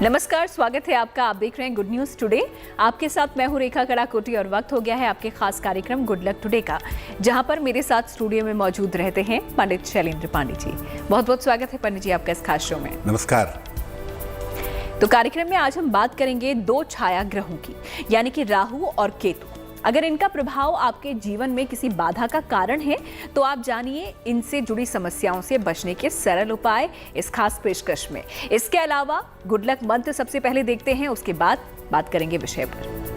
नमस्कार, स्वागत है आपका। आप देख रहे हैं गुड न्यूज टुडे। आपके साथ मैं हूं रेखा कड़ाकोटी और वक्त हो गया है आपके खास कार्यक्रम गुड लक टुडे का, जहां पर मेरे साथ स्टूडियो में मौजूद रहते हैं पंडित शैलेंद्र पांडे जी। बहुत बहुत स्वागत है पंडित जी आपका इस खास शो में। नमस्कार। तो कार्यक्रम में आज हम बात करेंगे दो छाया ग्रहों की, यानी कि राहु और केतु। अगर इनका प्रभाव आपके जीवन में किसी बाधा का कारण है तो आप जानिए इनसे जुड़ी समस्याओं से बचने के सरल उपाय इस खास पेशकश में। इसके अलावा गुड लक मंत्र सबसे पहले देखते हैं, उसके बाद बात करेंगे विषय पर।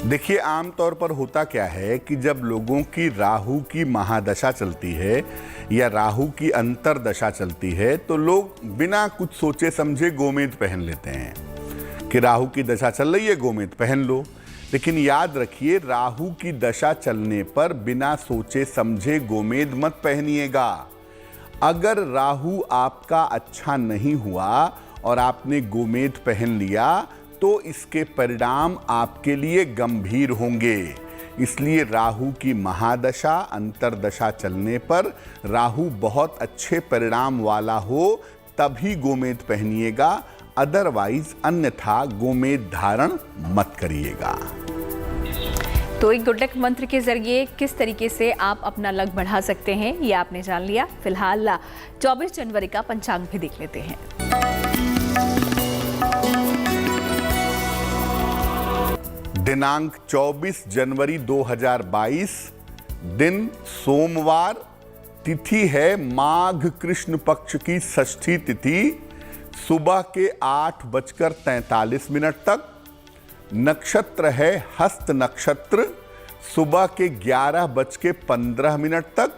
देखिए, आमतौर पर होता क्या है कि जब लोगों की राहु की महादशा चलती है या राहु की अंतरदशा चलती है तो लोग बिना कुछ सोचे समझे गोमेद पहन लेते हैं कि राहु की दशा चल रही है, गोमेद पहन लो। लेकिन याद रखिए, राहु की दशा चलने पर बिना सोचे समझे गोमेद मत पहनिएगा। अगर राहु आपका अच्छा नहीं हुआ और आपने गोमेद पहन लिया तो इसके परिणाम आपके लिए गंभीर होंगे। इसलिए राहु की महादशा अंतरदशा चलने पर राहु बहुत अच्छे परिणाम वाला हो तभी गोमेद पहनिएगा, अदरवाइज अन्यथा गोमेद धारण मत करिएगा। तो एक गुड लक मंत्र के जरिए किस तरीके से आप अपना लक बढ़ा सकते हैं ये आपने जान लिया। फिलहाल 24 जनवरी का पंचांग भी देख लेते हैं। दिनांक 24 जनवरी 2022, दिन सोमवार, तिथि है माघ कृष्ण पक्ष की षष्ठी तिथि, सुबह के 8:43 तक। नक्षत्र है हस्त नक्षत्र, सुबह के 11:15 तक।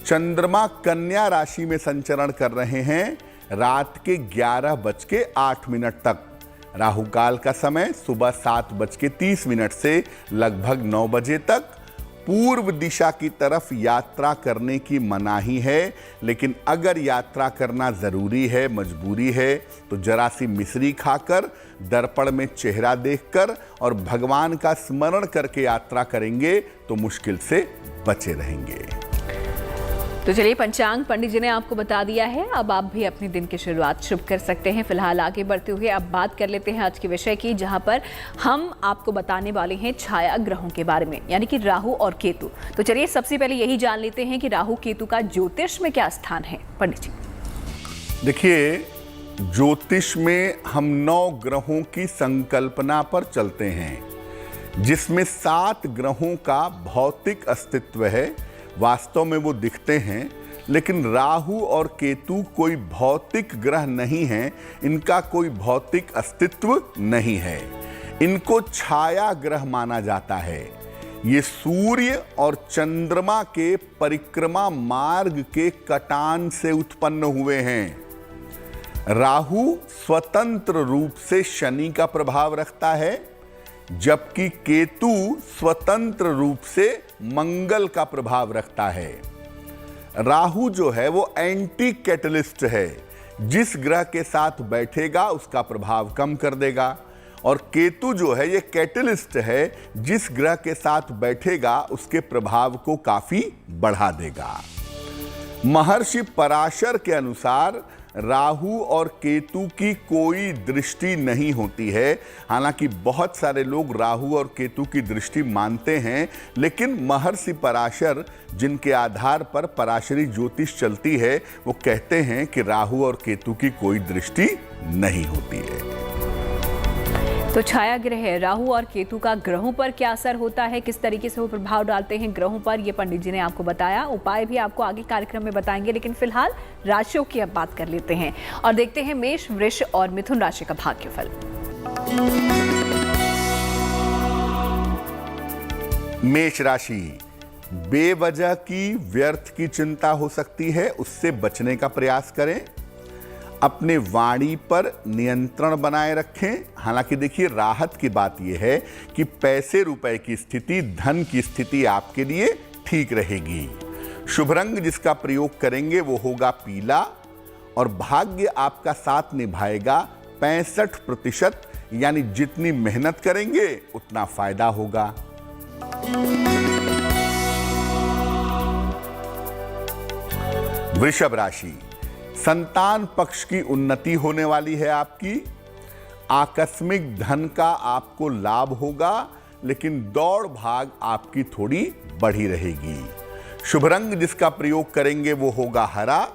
चंद्रमा कन्या राशि में संचरण कर रहे हैं रात के 11:08 तक। राहु काल का समय सुबह 7:30 से लगभग 9 बजे तक। पूर्व दिशा की तरफ यात्रा करने की मनाही है, लेकिन अगर यात्रा करना जरूरी है, मजबूरी है, तो जरा सी मिश्री खाकर, दर्पण में चेहरा देखकर और भगवान का स्मरण करके यात्रा करेंगे तो मुश्किल से बचे रहेंगे। तो चलिए, पंचांग पंडित जी ने आपको बता दिया है, अब आप भी अपने दिन की शुरुआत शुभ कर सकते हैं। फिलहाल आगे बढ़ते हुए अब बात कर लेते हैं आज के विषय की, जहां पर हम आपको बताने वाले हैं छाया ग्रहों के बारे में, यानी कि राहु और केतु। तो चलिए, सबसे पहले यही जान लेते हैं कि राहु केतु का ज्योतिष में क्या स्थान है पंडित जी। देखिए, ज्योतिष में हम 9 ग्रहों की संकल्पना पर चलते हैं, जिसमें 7 ग्रहों का भौतिक अस्तित्व है। वास्तव में वो दिखते हैं, लेकिन राहु और केतु कोई भौतिक ग्रह नहीं है, इनका कोई भौतिक अस्तित्व नहीं है। इनको छाया ग्रह माना जाता है। ये सूर्य और चंद्रमा के परिक्रमा मार्ग के कटान से उत्पन्न हुए हैं। राहु स्वतंत्र रूप से शनि का प्रभाव रखता है, जबकि केतु स्वतंत्र रूप से मंगल का प्रभाव रखता है। राहु जो है वो एंटी कैटलिस्ट है, जिस ग्रह के साथ बैठेगा उसका प्रभाव कम कर देगा, और केतु जो है ये कैटलिस्ट है, जिस ग्रह के साथ बैठेगा उसके प्रभाव को काफी बढ़ा देगा। महर्षि पराशर के अनुसार राहु और केतु की कोई दृष्टि नहीं होती है। हालांकि बहुत सारे लोग राहु और केतु की दृष्टि मानते हैं, लेकिन महर्षि पराशर, जिनके आधार पर पराशरी ज्योतिष चलती है, वो कहते हैं कि राहु और केतु की कोई दृष्टि नहीं होती है। तो छाया ग्रह राहु और केतु का ग्रहों पर क्या असर होता है, किस तरीके से वो प्रभाव डालते हैं ग्रहों पर, ये पंडित जी ने आपको बताया। उपाय भी आपको आगे कार्यक्रम में बताएंगे, लेकिन फिलहाल राशियों की अब बात कर लेते हैं और देखते हैं मेष, वृष और मिथुन राशि का भाग्यफल। मेष राशि, बेवजह की व्यर्थ की चिंता हो सकती है, उससे बचने का प्रयास करें। अपने वाणी पर नियंत्रण बनाए रखें। हालांकि देखिए, राहत की बात यह है कि पैसे रुपए की स्थिति, धन की स्थिति आपके लिए ठीक रहेगी। शुभ रंग जिसका प्रयोग करेंगे वो होगा पीला, और भाग्य आपका साथ निभाएगा 65%, यानी जितनी मेहनत करेंगे उतना फायदा होगा। वृषभ राशि, संतान पक्ष की उन्नति होने वाली है आपकी। आकस्मिक धन का आपको लाभ होगा, लेकिन दौड़ भाग आपकी थोड़ी बढ़ी रहेगी। शुभ रंग जिसका प्रयोग करेंगे वो होगा हरा,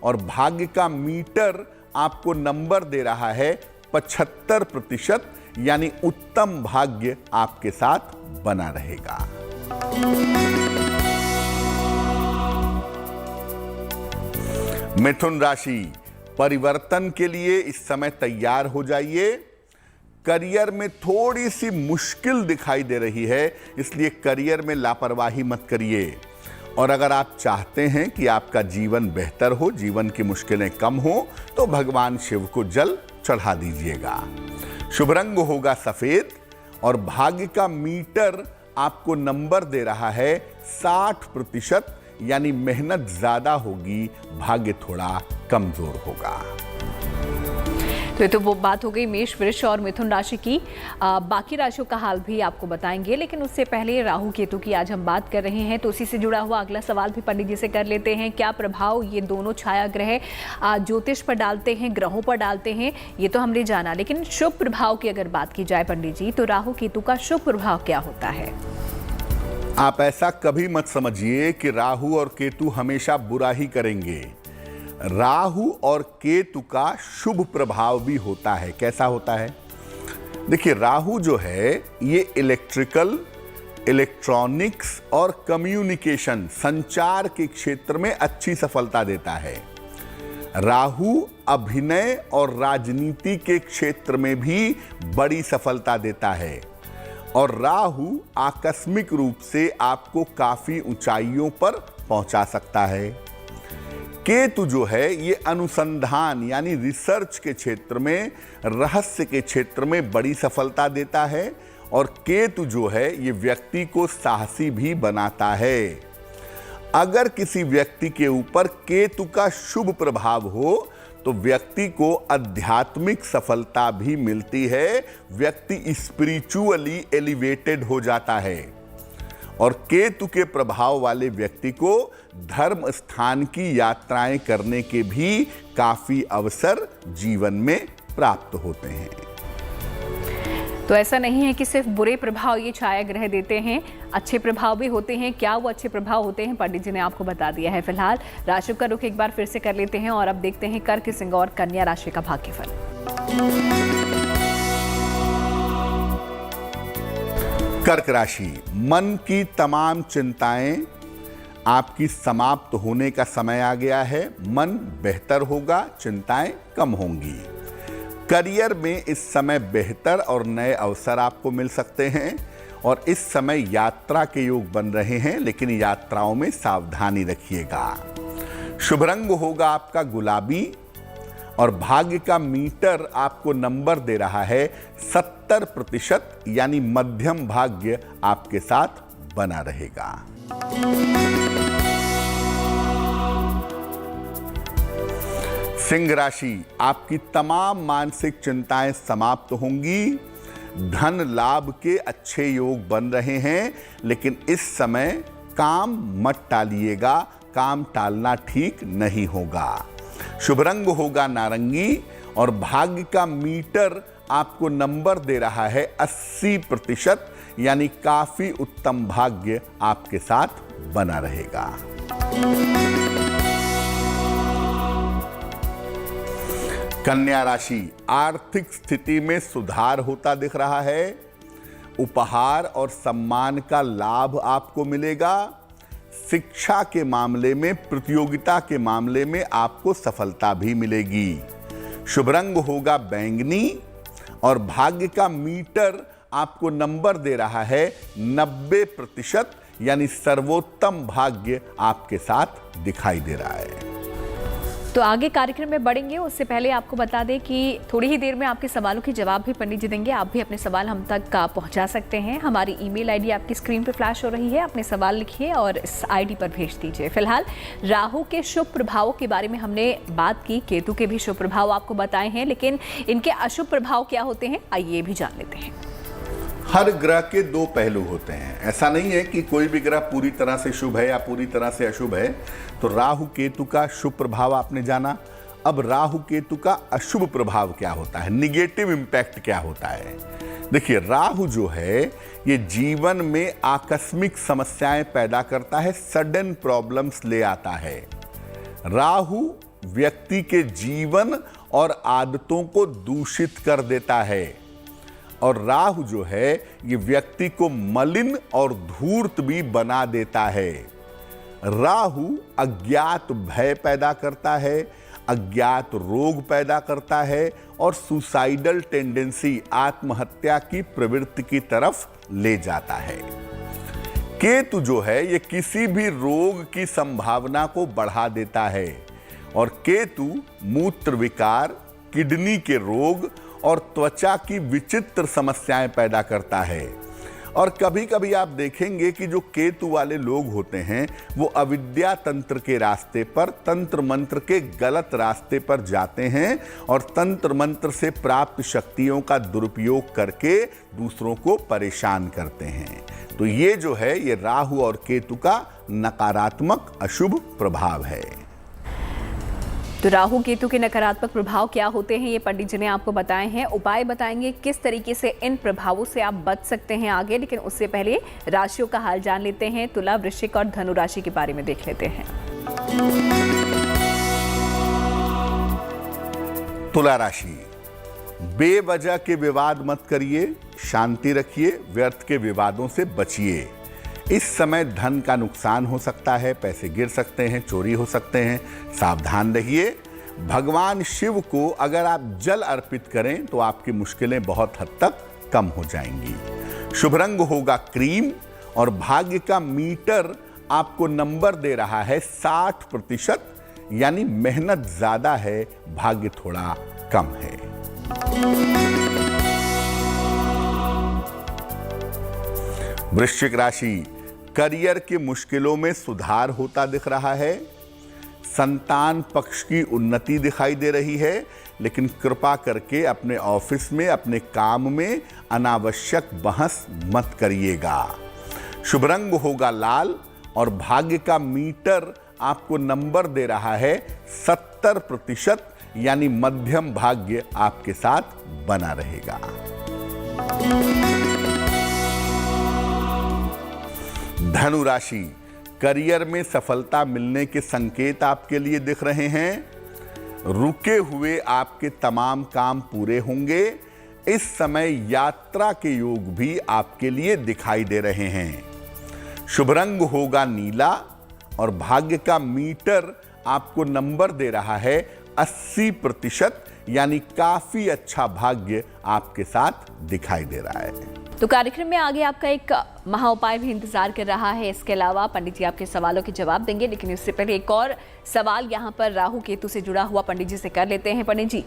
और भाग्य का मीटर आपको नंबर दे रहा है 75%, यानी उत्तम भाग्य आपके साथ बना रहेगा। मिथुन राशि, परिवर्तन के लिए इस समय तैयार हो जाइए। करियर में थोड़ी सी मुश्किल दिखाई दे रही है, इसलिए करियर में लापरवाही मत करिए। और अगर आप चाहते हैं कि आपका जीवन बेहतर हो, जीवन की मुश्किलें कम हो, तो भगवान शिव को जल चढ़ा दीजिएगा। शुभ रंग होगा सफेद, और भाग्य का मीटर आपको नंबर दे रहा है 60%, यानी मेहनत ज्यादा होगी, भाग्य थोड़ा कमजोर होगा। तो ये तो वो बात हो गई मेष, वृष और मिथुन राशि की। बाकी राशियों का हाल भी आपको बताएंगे, लेकिन उससे पहले राहु केतु की आज हम बात कर रहे हैं, तो उसी से जुड़ा हुआ अगला सवाल भी पंडित जी से कर लेते हैं। क्या प्रभाव ये दोनों छाया ग्रह ज्योतिष पर डालते हैं, ग्रहों पर डालते हैं, ये तो हमने जाना, लेकिन शुभ प्रभाव की अगर बात की जाए पंडित जी, तो राहु केतु का शुभ प्रभाव क्या होता है? आप ऐसा कभी मत समझिए कि राहु और केतु हमेशा बुरा ही करेंगे। राहु और केतु का शुभ प्रभाव भी होता है। कैसा होता है? देखिए, राहु जो है ये इलेक्ट्रिकल, इलेक्ट्रॉनिक्स और कम्युनिकेशन, संचार के क्षेत्र में अच्छी सफलता देता है। राहु अभिनय और राजनीति के क्षेत्र में भी बड़ी सफलता देता है, और राहु आकस्मिक रूप से आपको काफी ऊंचाइयों पर पहुंचा सकता है। केतु जो है ये अनुसंधान यानी रिसर्च के क्षेत्र में, रहस्य के क्षेत्र में बड़ी सफलता देता है, और केतु जो है ये व्यक्ति को साहसी भी बनाता है। अगर किसी व्यक्ति के ऊपर केतु का शुभ प्रभाव हो तो व्यक्ति को आध्यात्मिक सफलता भी मिलती है, व्यक्ति स्पिरिचुअली एलिवेटेड हो जाता है, और केतु के प्रभाव वाले व्यक्ति को धर्म स्थान की यात्राएं करने के भी काफी अवसर जीवन में प्राप्त होते हैं। तो ऐसा नहीं है कि सिर्फ बुरे प्रभाव ये छाया ग्रह देते हैं, अच्छे प्रभाव भी होते हैं। क्या वो अच्छे प्रभाव होते हैं, पंडित जी ने आपको बता दिया है। फिलहाल राशियों का रुख एक बार फिर से कर लेते हैं, और अब देखते हैं कर्क, सिंह और कन्या राशि का भाग्यफल। कर्क राशि, मन की तमाम चिंताएं आपकी समाप्त होने का समय आ गया है। मन बेहतर होगा, चिंताएं कम होंगी। करियर में इस समय बेहतर और नए अवसर आपको मिल सकते हैं, और इस समय यात्रा के योग बन रहे हैं, लेकिन यात्राओं में सावधानी रखिएगा। शुभ रंग होगा आपका गुलाबी, और भाग्य का मीटर आपको नंबर दे रहा है 70%, यानी मध्यम भाग्य आपके साथ बना रहेगा। सिंह राशि, आपकी तमाम मानसिक चिंताएं समाप्त होंगी। धन लाभ के अच्छे योग बन रहे हैं, लेकिन इस समय काम मत टालिएगा, काम टालना ठीक नहीं होगा। शुभ रंग होगा नारंगी, और भाग्य का मीटर आपको नंबर दे रहा है 80%, यानी काफी उत्तम भाग्य आपके साथ बना रहेगा। कन्या राशि, आर्थिक स्थिति में सुधार होता दिख रहा है। उपहार और सम्मान का लाभ आपको मिलेगा। शिक्षा के मामले में, प्रतियोगिता के मामले में आपको सफलता भी मिलेगी। शुभ रंग होगा बैंगनी, और भाग्य का मीटर आपको नंबर दे रहा है 90%, यानी सर्वोत्तम भाग्य आपके साथ दिखाई दे रहा है। तो आगे कार्यक्रम में बढ़ेंगे, उससे पहले आपको बता दें कि थोड़ी ही देर में आपके सवालों के जवाब भी पंडित जी देंगे। आप भी अपने सवाल हम तक पहुंचा सकते हैं। हमारी ईमेल आईडी आपकी स्क्रीन पर फ्लैश हो रही है, अपने सवाल लिखिए और इस आईडी पर भेज दीजिए। फिलहाल राहु के शुभ प्रभावों के बारे में हमने बात की, केतु के भी शुभ प्रभाव आपको बताए हैं, लेकिन इनके अशुभ प्रभाव क्या होते हैं, आइए भी जान लेते हैं। हर ग्रह के दो पहलू होते हैं। ऐसा नहीं है कि कोई भी ग्रह पूरी तरह से शुभ है या पूरी तरह से अशुभ है। तो राहु केतु का शुभ प्रभाव आपने जाना। अब राहु केतु का अशुभ प्रभाव क्या होता है, निगेटिव इंपैक्ट क्या होता है। देखिए, राहु जो है ये जीवन में आकस्मिक समस्याएं पैदा करता है, सडन प्रॉब्लम्स ले आता है। राहु व्यक्ति के जीवन और आदतों को दूषित कर देता है, और राहु जो है ये व्यक्ति को मलिन और धूर्त भी बना देता है। राहु अज्ञात भय पैदा करता है, अज्ञात रोग पैदा करता है और सुसाइडल टेंडेंसी, आत्महत्या की प्रवृत्ति की तरफ ले जाता है। केतु जो है ये किसी भी रोग की संभावना को बढ़ा देता है, और केतु मूत्र विकार, किडनी के रोग और त्वचा की विचित्र समस्याएं पैदा करता है। और कभी कभी आप देखेंगे कि जो केतु वाले लोग होते हैं वो अविद्या तंत्र के रास्ते पर, तंत्र मंत्र के गलत रास्ते पर जाते हैं और तंत्र मंत्र से प्राप्त शक्तियों का दुरुपयोग करके दूसरों को परेशान करते हैं। तो ये जो है ये राहु और केतु का नकारात्मक अशुभ प्रभाव है। तो राहु केतु के नकारात्मक प्रभाव क्या होते हैं ये पंडित जी ने आपको बताए हैं, उपाय बताएंगे किस तरीके से इन प्रभावों से आप बच सकते हैं आगे। लेकिन उससे पहले राशियों का हाल जान लेते हैं। तुला, वृश्चिक और धनु राशि के बारे में देख लेते हैं। तुला राशि, बेवजह के विवाद मत करिए, शांति रखिए, व्यर्थ के विवादों से बचिए। इस समय धन का नुकसान हो सकता है, पैसे गिर सकते हैं, चोरी हो सकते हैं, सावधान रहिए। भगवान शिव को अगर आप जल अर्पित करें तो आपकी मुश्किलें बहुत हद तक कम हो जाएंगी। शुभ रंग होगा क्रीम, और भाग्य का मीटर आपको नंबर दे रहा है 60%, यानी मेहनत ज्यादा है, भाग्य थोड़ा कम है। वृश्चिक राशि, करियर की मुश्किलों में सुधार होता दिख रहा है। संतान पक्ष की उन्नति दिखाई दे रही है, लेकिन कृपा करके अपने ऑफिस में, अपने काम में अनावश्यक बहस मत करिएगा। शुभ रंग होगा लाल, और भाग्य का मीटर आपको नंबर दे रहा है 70%, यानी मध्यम भाग्य आपके साथ बना रहेगा। धनु राशि, करियर में सफलता मिलने के संकेत आपके लिए दिख रहे हैं। रुके हुए आपके तमाम काम पूरे होंगे। इस समय यात्रा के योग भी आपके लिए दिखाई दे रहे हैं। शुभ रंग होगा नीला, और भाग्य का मीटर आपको नंबर दे रहा है 80%, यानी काफी अच्छा भाग्य आपके साथ दिखाई दे रहा है। तो कार्यक्रम में आगे आपका एक महा उपाय भी इंतजार कर रहा है। इसके अलावा पंडित जी आपके सवालों के जवाब देंगे, लेकिन इससे पहले एक और सवाल यहाँ पर राहु केतु से जुड़ा हुआ पंडित जी से कर लेते हैं। पंडित जी,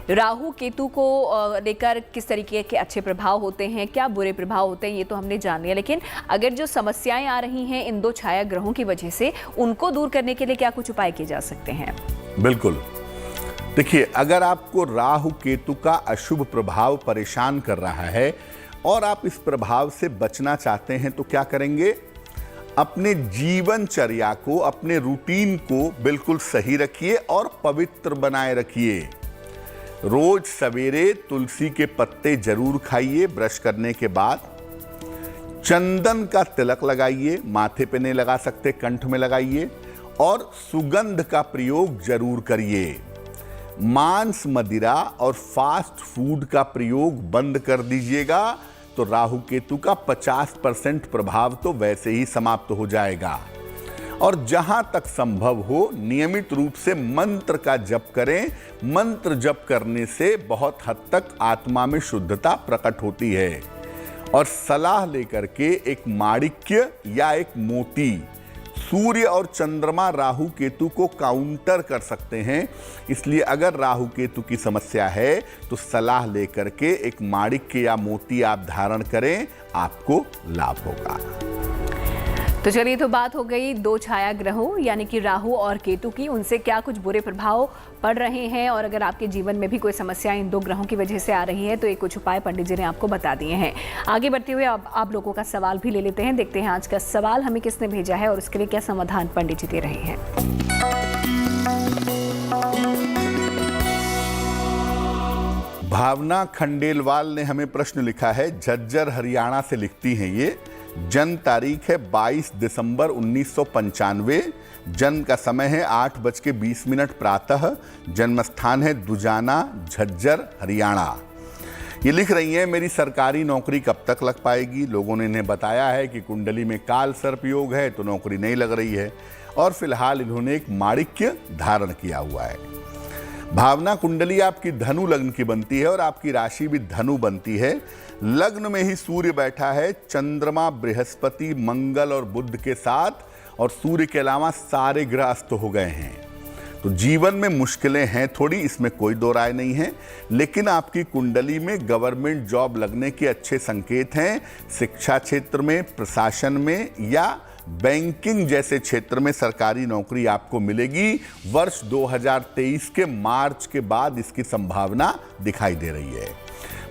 राहु केतु को लेकर किस तरीके के अच्छे प्रभाव होते हैं, क्या बुरे प्रभाव होते हैं, ये तो हमने जान लिया, लेकिन अगर जो समस्याएं आ रही हैं इन दो छाया ग्रहों की वजह से, उनको दूर करने के लिए क्या कुछ उपाय किए जा सकते हैं? बिल्कुल, देखिए, अगर आपको राहु केतु का अशुभ प्रभाव परेशान कर रहा है और आप इस प्रभाव से बचना चाहते हैं तो क्या करेंगे? अपने जीवनचर्या को, अपने रूटीन को बिल्कुल सही रखिए और पवित्र बनाए रखिए। रोज सवेरे तुलसी के पत्ते जरूर खाइए, ब्रश करने के बाद चंदन का तिलक लगाइए, माथे पे नहीं लगा सकते कंठ में लगाइए, और सुगंध का प्रयोग जरूर करिए। मांस, मदिरा और फास्ट फूड का प्रयोग बंद कर दीजिएगा, तो राहु केतु का 50% प्रभाव तो वैसे ही समाप्त हो जाएगा। और जहां तक संभव हो नियमित रूप से मंत्र का जप करें। मंत्र जप करने से बहुत हद तक आत्मा में शुद्धता प्रकट होती है। और सलाह लेकर के एक माणिक्य या एक मोती, सूर्य और चंद्रमा राहु केतु को काउंटर कर सकते हैं। इसलिए अगर राहु केतु की समस्या है तो सलाह लेकर के एक माणिक्य या मोती आप धारण करें, आपको लाभ होगा। तो चलिए, तो बात हो गई दो छाया ग्रहों यानी कि राहु और केतु की। उनसे क्या कुछ बुरे प्रभाव पड़ रहे हैं, और अगर आपके जीवन में भी कोई समस्या इन दो ग्रहों की वजह से आ रही है तो ये कुछ उपाय पंडित जी ने आपको बता दिए हैं। आगे बढ़ते हुए अब आप लोगों का सवाल भी ले लेते हैं। देखते हैं आज का सवाल हमें किसने भेजा है और उसके लिए क्या समाधान पंडित जी दे रहे हैं। भावना खंडेलवाल ने हमें प्रश्न लिखा है, झज्जर हरियाणा से लिखती हैं ये। जन्म तारीख है 22 दिसंबर 1995। जन्म का समय है 8:20 प्रातः। जन्म स्थान है दुजाना, झज्जर, हरियाणा। ये लिख रही हैं, मेरी सरकारी नौकरी कब तक लग पाएगी। लोगों ने इन्हें बताया है कि कुंडली में काल सर्प योग है तो नौकरी नहीं लग रही है, और फिलहाल इन्होंने एक माणिक्य धारण किया हुआ है। भावना, कुंडली आपकी धनु लग्न की बनती है और आपकी राशि भी धनु बनती है। लग्न में ही सूर्य बैठा है, चंद्रमा, बृहस्पति, मंगल और बुध के साथ, और सूर्य के अलावा सारे ग्रह अस्त हो गए हैं। तो जीवन में मुश्किलें हैं थोड़ी, इसमें कोई दो राय नहीं है, लेकिन आपकी कुंडली में गवर्नमेंट जॉब लगने के अच्छे संकेत हैं। शिक्षा क्षेत्र में, प्रशासन में या बैंकिंग जैसे क्षेत्र में सरकारी नौकरी आपको मिलेगी। वर्ष 2023 के मार्च के बाद इसकी संभावना दिखाई दे रही है।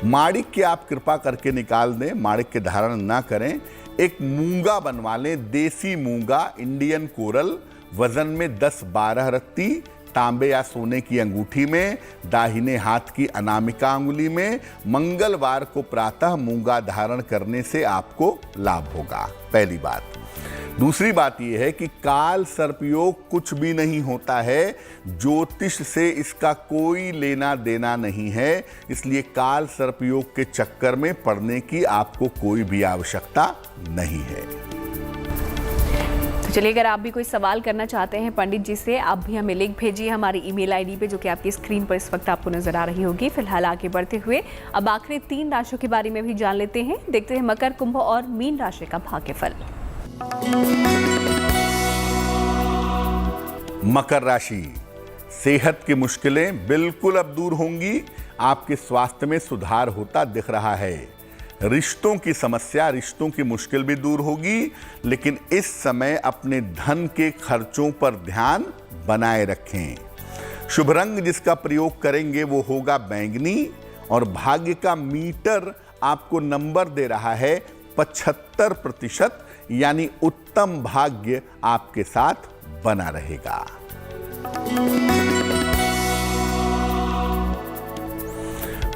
माणिक्य आप कृपा करके निकाल दें, माणिक्य धारण ना करें। एक मूंगा बनवा लें, देसी मूंगा, इंडियन कोरल, वजन में 10-12 रत्ती, तांबे या सोने की अंगूठी में, दाहिने हाथ की अनामिका अंगुली में। मंगलवार को प्रातः मूंगा धारण करने से आपको लाभ होगा, पहली बात। दूसरी बात यह है कि काल सर्पयोग कुछ भी नहीं होता है, ज्योतिष से इसका कोई लेना देना नहीं है, इसलिए काल सर्पयोग के चक्कर में पड़ने की आपको कोई भी आवश्यकता नहीं है। तो चलिए, अगर आप भी कोई सवाल करना चाहते हैं पंडित जी से, आप भी हमें लिंक भेजिए हमारी ईमेल आईडी पे, जो कि आपकी स्क्रीन पर इस वक्त आपको नजर आ रही होगी। फिलहाल आगे बढ़ते हुए अब आखिरी 3 राशियों के बारे में भी जान लेते हैं। देखते हैं मकर, कुंभ और मीन राशि का भाग्यफल। मकर राशि, सेहत की मुश्किलें बिल्कुल अब दूर होंगी। आपके स्वास्थ्य में सुधार होता दिख रहा है। रिश्तों की समस्या, रिश्तों की मुश्किल भी दूर होगी, लेकिन इस समय अपने धन के खर्चों पर ध्यान बनाए रखें। शुभ रंग जिसका प्रयोग करेंगे वो होगा बैंगनी, और भाग्य का मीटर आपको नंबर दे रहा है 75%, यानी उत्तम भाग्य आपके साथ बना रहेगा।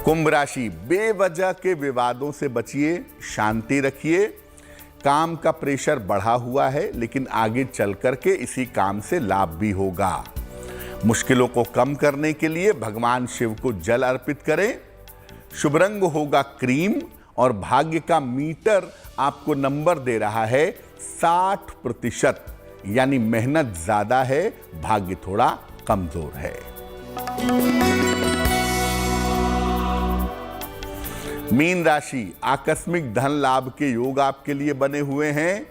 कुंभ राशि, बेवजह के विवादों से बचिए, शांति रखिए। काम का प्रेशर बढ़ा हुआ है, लेकिन आगे चल करके इसी काम से लाभ भी होगा। मुश्किलों को कम करने के लिए भगवान शिव को जल अर्पित करें। शुभ रंग होगा क्रीम, और भाग्य का मीटर आपको नंबर दे रहा है 60%, यानी मेहनत ज्यादा है, भाग्य थोड़ा कमजोर है। मीन राशि, आकस्मिक धन लाभ के योग आपके लिए बने हुए हैं।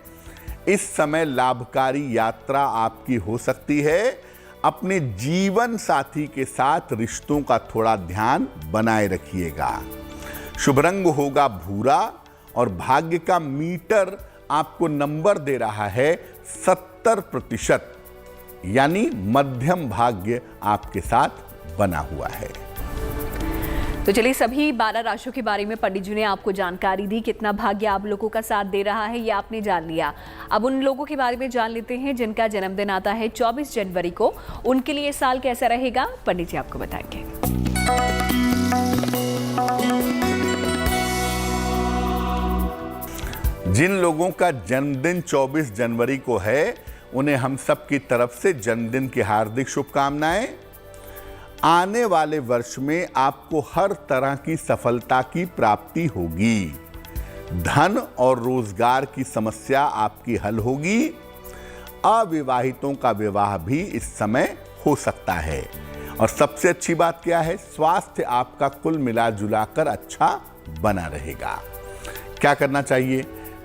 इस समय लाभकारी यात्रा आपकी हो सकती है। अपने जीवन साथी के साथ रिश्तों का थोड़ा ध्यान बनाए रखिएगा। शुभ रंग होगा भूरा, और भाग्य का मीटर आपको नंबर दे रहा है 70%, यानी मध्यम भाग्य आपके साथ बना हुआ है। तो चलिए, सभी 12 राशियों के बारे में पंडित जी ने आपको जानकारी दी। कितना भाग्य आप लोगों का साथ दे रहा है ये आपने जान लिया। अब उन लोगों के बारे में जान लेते हैं जिनका जन्मदिन आता है 24 जनवरी को। उनके लिए साल कैसा रहेगा, पंडित जी आपको बताएंगे। जिन लोगों का जन्मदिन 24 जनवरी को है, उन्हें हम सब की तरफ से जन्मदिन की हार्दिक शुभकामनाएं। आने वाले वर्ष में आपको हर तरह की सफलता की प्राप्ति होगी। धन और रोजगार की समस्या आपकी हल होगी। अविवाहितों का विवाह भी इस समय हो सकता है। और सबसे अच्छी बात क्या है, स्वास्थ्य आपका कुल मिला जुलाकर अच्छा बना रहेगा। क्या करना चाहिए,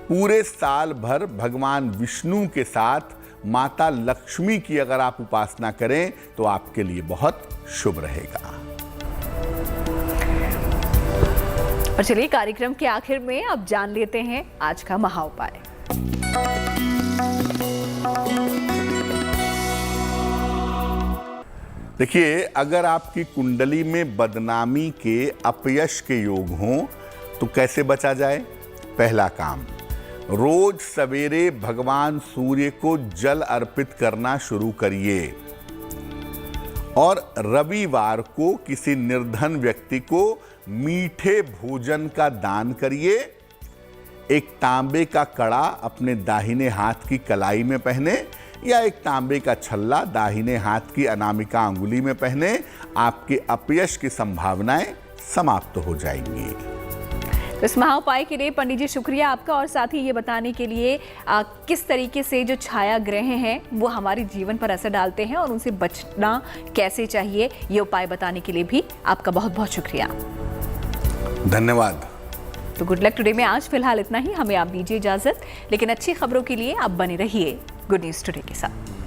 पूरे साल भर भगवान विष्णु के साथ माता लक्ष्मी की अगर आप उपासना करें तो आपके लिए बहुत शुभ रहेगा। और चलिए, कार्यक्रम के आखिर में अब जान लेते हैं आज का महा उपाय। देखिए, अगर आपकी कुंडली में बदनामी के, अपयश के योग हों तो कैसे बचा जाए? पहला काम, रोज सवेरे भगवान सूर्य को जल अर्पित करना शुरू करिए और रविवार को किसी निर्धन व्यक्ति को मीठे भोजन का दान करिए। एक तांबे का कड़ा अपने दाहिने हाथ की कलाई में पहने या एक तांबे का छल्ला दाहिने हाथ की अनामिका अंगुली में पहने। आपके अपयश की संभावनाएं समाप्त हो जाएंगी। तो इस महाउपाय के लिए पंडित जी शुक्रिया आपका, और साथ ही ये बताने के लिए किस तरीके से जो छाया ग्रह हैं वो हमारे जीवन पर असर डालते हैं और उनसे बचना कैसे चाहिए, ये उपाय बताने के लिए भी आपका बहुत बहुत शुक्रिया। धन्यवाद। तो गुड लक टुडे में आज फिलहाल इतना ही। हमें आप दीजिए इजाजत, लेकिन अच्छी खबरों के लिए आप बने रहिए गुड न्यूज़ टुडे के साथ।